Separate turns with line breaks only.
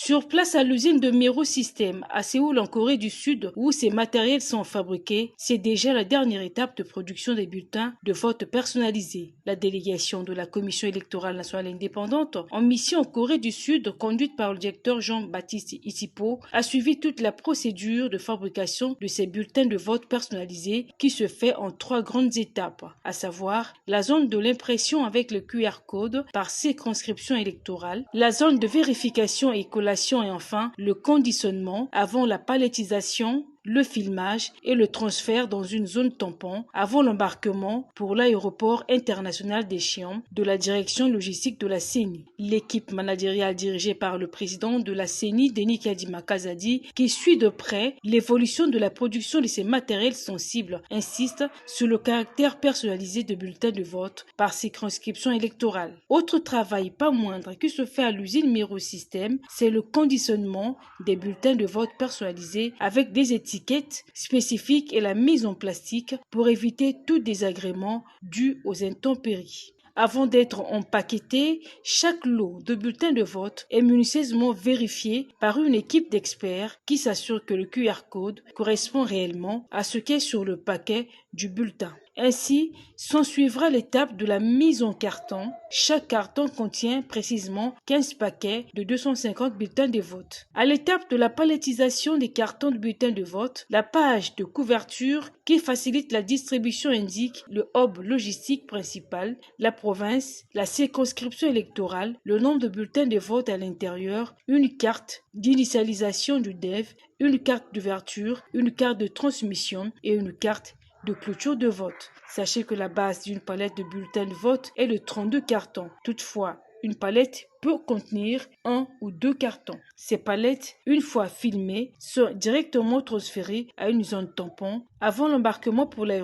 Sur place à l'usine de Miro System à Séoul en Corée du Sud, où ces matériels sont fabriqués, c'est déjà la dernière étape de production des bulletins de vote personnalisés. La délégation de la Commission électorale nationale indépendante en mission en Corée du Sud, conduite par le directeur Jean-Baptiste Isipo, a suivi toute la procédure de fabrication de ces bulletins de vote personnalisés qui se fait en 3 grandes étapes, à savoir la zone de l'impression avec le QR code par circonscription électorale, la zone de vérification et collation et enfin le conditionnement avant la palettisation, le filmage et le transfert dans une zone tampon avant l'embarquement pour l'aéroport international d'Échiam de la direction logistique de la CENI. L'équipe managériale dirigée par le président de la CENI, Denis Kadima Kazadi, qui suit de près l'évolution de la production de ces matériels sensibles, insiste sur le caractère personnalisé de bulletins de vote par circonscription électorale. Autre travail pas moindre qui se fait à l'usine Miro System, c'est le conditionnement des bulletins de vote personnalisés avec des étiquettes spécifiques et la mise en plastique pour éviter tout désagrément dû aux intempéries. Avant d'être empaqueté, chaque lot de bulletins de vote est minutieusement vérifié par une équipe d'experts qui s'assure que le QR code correspond réellement à ce qui est sur le paquet du bulletin. Ainsi, s'ensuivra l'étape de la mise en carton. Chaque carton contient précisément 15 paquets de 250 bulletins de vote. À l'étape de la palettisation des cartons de bulletins de vote, la page de couverture qui facilite la distribution indique le hub logistique principal, la province, la circonscription électorale, le nombre de bulletins de vote à l'intérieur, une carte d'initialisation du DEV, une carte d'ouverture, une carte de transmission et une carte de clôture de vote. Sachez que la base d'une palette de bulletins de vote est de 32 cartons. Toutefois, une palette peut contenir 1 ou 2 cartons. Ces palettes, une fois filmées, sont directement transférées à une zone tampon avant l'embarquement pour l'aéroport